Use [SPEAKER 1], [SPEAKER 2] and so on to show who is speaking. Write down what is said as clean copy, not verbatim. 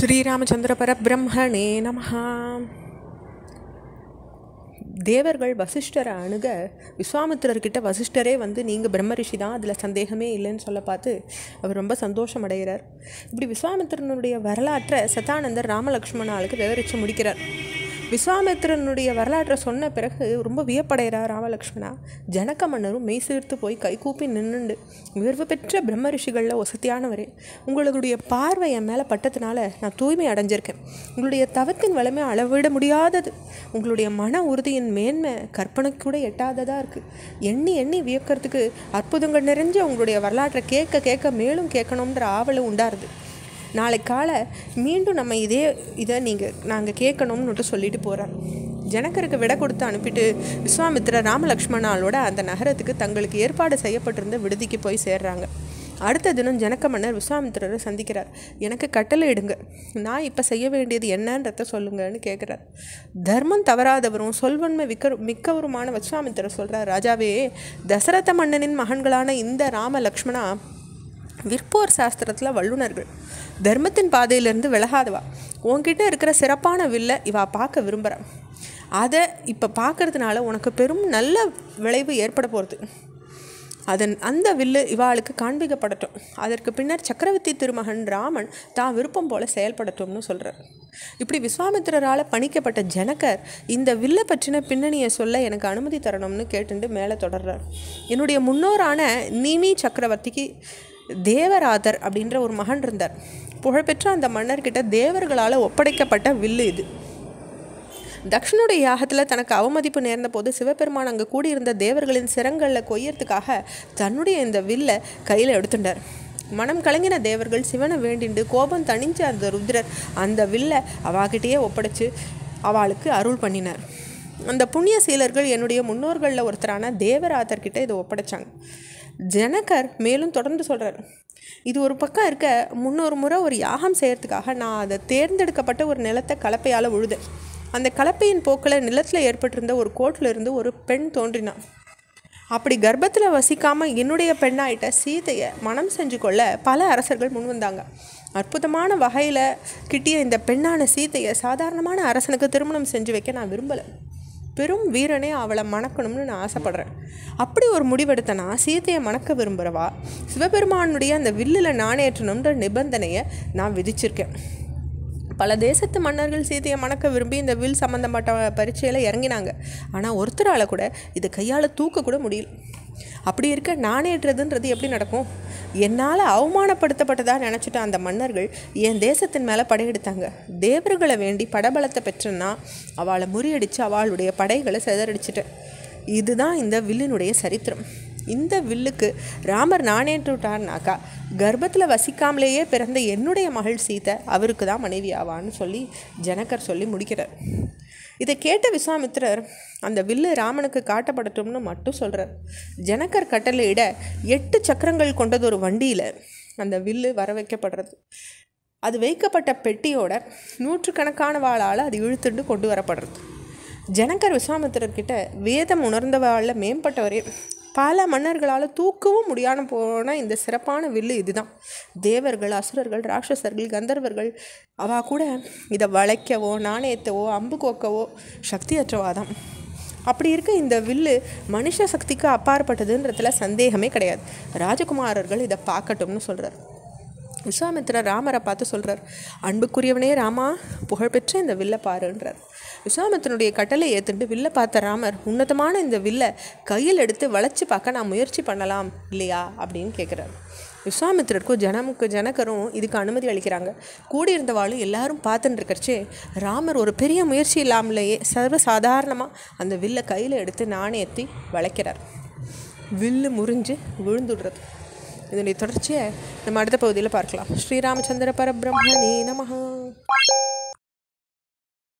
[SPEAKER 1] ஸ்ரீராமச்சந்திர பரபிரம்மணே நமஹ. தேவர்கள் வசிஷ்டரை அணுக விஸ்வாமித்திரர்கிட்ட வசிஷ்டரே வந்து நீங்கள் பிரம்ம ரிஷி தான், அதில் சந்தேகமே இல்லைன்னு சொல்ல பார்த்து அவர் ரொம்ப சந்தோஷம் அடைகிறார். இப்படி விஸ்வாமித்திரனுடைய வரலாற்றை சதானந்தர் ராமலக்ஷ்மணாளுக்கு விவரித்து முடிக்கிறார். விஸ்வாமித்திரனுடைய வரலாற்றை சொன்ன பிறகு ரொம்ப வியப்படைகிறார் ராமலக்ஷ்மணா. ஜனக மன்னரும் மெய்சீர்த்து போய் கைகூப்பி நின்றுண்டு, உயர்வு பெற்ற பிரம்ம ரிஷிகளில் வசதியானவரே, உங்களுடைய பார்வை என் மேலே பட்டத்தினால நான் தூய்மை அடைஞ்சிருக்கேன். உங்களுடைய தவத்தின் வளமை அளவிட முடியாதது. உங்களுடைய மன உறுதியின் மேன்மை கற்பனைக்கு கூட எட்டாததாக இருக்குது. எண்ணி எண்ணி வியக்கிறதுக்கு அற்புதங்கள் நிறைஞ்ச உங்களுடைய வரலாற்றை கேட்க கேட்க மேலும் கேட்கணுன்ற ஆவலும் உண்டாருது. நாளை காலை மீண்டும் நம்ம இதை நாங்கள் கேட்கணும்னுட்டு சொல்லிட்டு போகிறார். ஜனகருக்கு விடை கொடுத்து அனுப்பிட்டு விஸ்வாமித்திரர் ராமலக்ஷ்மணாலோட அந்த நகரத்துக்கு தங்களுக்கு ஏற்பாடு செய்யப்பட்டிருந்த விடுதிக்கு போய் சேர்றாங்க. அடுத்த தினம் ஜனக மன்னர் விஸ்வாமித்திரரை சந்திக்கிறார். எனக்கு கட்டளை இடுங்க, நான் இப்போ செய்ய வேண்டியது என்னன்றத சொல்லுங்கன்னு கேட்குறார். தர்மம் தவறாதவரும் சொல்வன்மை மிக்கவருமான விஸ்வாமித்திரர் சொல்கிறார், ராஜாவே, தசரத மன்னனின் மகன்களான இந்த ராம லக்ஷ்மணா விற்போர் சாஸ்திரத்தில் வல்லுநர்கள், தர்மத்தின் பாதையிலேருந்து விலகாதவா. உன்கிட்ட இருக்கிற சிறப்பான வில்லை இவா பார்க்க விரும்புகிறான். அதை இப்போ பார்க்கறதுனால உனக்கு பெரும் நல்ல விளைவு ஏற்பட போகிறது. அந்த வில்லு இவாளுக்கு காண்பிக்கப்படட்டும். அதற்கு பின்னர் சக்கரவர்த்தி திருமகன் ராமன் தான் விருப்பம் போல் செயல்படட்டும்னு சொல்கிறார். இப்படி விஸ்வாமித்திரரால் பணிக்கப்பட்ட ஜனகர் இந்த வில்லை பற்றின பின்னணியை சொல்ல எனக்கு அனுமதி தரணும்னு கேட்டுட்டு மேலே தொடர்றார். என்னுடைய முன்னோரான நீமி சக்கரவர்த்திக்கு தேவராதர் அப்படின்ற ஒரு மகன் இருந்தார். புகழ்பெற்ற அந்த மன்னர்கிட்ட தேவர்களால் ஒப்படைக்கப்பட்ட வில்லு இது. தக்ஷனுடைய யாகத்தில் தனக்கு அவமதிப்பு நேர்ந்த போது சிவபெருமான் அங்கே கூடியிருந்த தேவர்களின் சிரங்களில் கொய்யறதுக்காக தன்னுடைய இந்த வில்லை கையில் எடுத்துட்டார். மனம் கலங்கின தேவர்கள் சிவனை வேண்டிண்டு கோபம் தணிஞ்ச அந்த ருத்ரர் அந்த வில்லை அவாகிட்டேயே ஒப்படைச்சு அவளுக்கு அருள் பண்ணினார். அந்த புண்ணிய சீலர்கள் என்னுடைய முன்னோர்களில் ஒருத்தரான தேவராதர்கிட்ட இதை ஒப்படைச்சாங்க. ஜனகர் மேலும் தொடர்ந்து சொல்கிறார், இது ஒரு பக்கம் இருக்க, முன்னொரு முறை ஒரு யாகம் செய்கிறதுக்காக நான் அதை தேர்ந்தெடுக்கப்பட்ட ஒரு நிலத்தை கலப்பையால் உழுதேன். அந்த கலப்பையின் போக்கில் நிலத்தில் ஏற்பட்டிருந்த ஒரு கோட்டிலிருந்து ஒரு பெண் தோன்றினான். அப்படி கர்ப்பத்தில் வசிக்காமல் என்னுடைய பெண்ணாயிட்ட சீதையை மனம் செஞ்சு கொள்ள பல அரசர்கள் முன் வந்தாங்க. அற்புதமான வகையில் கிட்டிய இந்த பெண்ணான சீதையை சாதாரணமான அரசனுக்கு திருமணம் செஞ்சு வைக்க நான் விரும்பலை. பெரும் வீரனே அவளை மணக்கணும்னு நான் ஆசைப்படுறேன். அப்படி ஒரு முடிவெடுத்தனா சீதையை மணக்க விரும்புகிறவா சிவபெருமானுடைய அந்த வில்லில் நாணேற்றணுன்ற நிபந்தனையை நான் விதிச்சிருக்கேன். பல தேசத்து மன்னர்கள் சீதையை மணக்க விரும்பி இந்த வில் சம்மந்தப்பட்ட பரீட்சையில் இறங்கினாங்க. ஆனால் ஒருத்தரால் கூட இதை கையால் தூக்க கூட முடியல. அப்படி இருக்க நாணேற்றதுன்றது எப்படி நடக்கும்? என்னால் அவமானப்படுத்தப்பட்டதாக நினச்சிட்ட அந்த மன்னர்கள் என் தேசத்தின் மேலே படையெடுத்தாங்க. தேவர்களை வேண்டி படபலத்தை பெற்றேன்னா அவளை முறியடித்து அவளுடைய படைகளை சிதறடிச்சிட்டேன். இதுதான் இந்த வில்லினுடைய சரித்திரம். இந்த வில்லுக்கு ராமர் நாணேற்றுட்டார்னாக்கா கர்ப்பத்தில் வசிக்காமலேயே பிறந்த என்னுடைய மகள் சீதை அவருக்கு தான் மனைவி ஆவான்னு சொல்லி ஜனகர் சொல்லி முடிக்கிறார். இதை கேட்ட விஸ்வாமித்திரர் அந்த வில்லு ராமனுக்கு காட்டப்படட்டும்னு மட்டும் சொல்கிறார். ஜனகர் கட்டளையிட 8 சக்கரங்கள் கொண்டது ஒரு வண்டியில் அந்த வில்லு வர வைக்கப்படுறது. அது வைக்கப்பட்ட பெட்டியோட 100கணக்கான வாளால் அது இழுத்துட்டு கொண்டு வரப்படுறது. ஜனகர் விஸ்வாமித்திரர்கிட்ட வேதம் உணர்ந்தவாளில் மேம்பட்டவரே, பல மன்னர்களால் தூக்கவும் முடியாமல் போன இந்த சிறப்பான வில்லு இதுதான். தேவர்கள், அசுரர்கள், ராட்சசர்கள், கந்தர்வர்கள் அவா கூட இதை வளைக்கவோ நாணயத்தவோ அம்பு கோக்கவோ சக்தியற்றவாதான். அப்படி இருக்க இந்த வில்லு மனுஷ சக்திக்கு அப்பாற்பட்டதுன்றதுல சந்தேகமே கிடையாது. ராஜகுமாரர்கள் இதை பார்க்கட்டும்னு சொல்கிறார். விஸ்வாமித்திரர் ராமரை பார்த்து சொல்கிறார், அன்புக்குரியவனே ராமா, புகழ்பெற்ற இந்த வில்லை பாருன்றார். விஸ்வாமித்திரனுடைய கட்டளை ஏற்றுட்டு வில்லை பார்த்த ராமர், உன்னதமான இந்த வில்லை கையில் எடுத்து வளைச்சி பார்க்க நான் முயற்சி பண்ணலாம் இல்லையா அப்படின்னு கேட்குறார். விஸ்வாமித்திரருக்கும் ஜனகரும் இதுக்கு அனுமதி அளிக்கிறாங்க. கூடியிருந்தவாளும் எல்லாரும் பார்த்துட்டு இருக்கிறச்சே ராமர் ஒரு பெரிய முயற்சி இல்லாமலேயே சர்வசாதாரணமாக அந்த வில்லை கையில் எடுத்து நாணயத்தை வளைக்கிறார். வில்லு முறிஞ்சு விழுந்துடுறது. இதனுடைய தொடர்ச்சியை நம்ம அடுத்த பகுதியில் பார்க்கலாம். ஸ்ரீராமச்சந்திர பரபிரம்மணே நமஹ.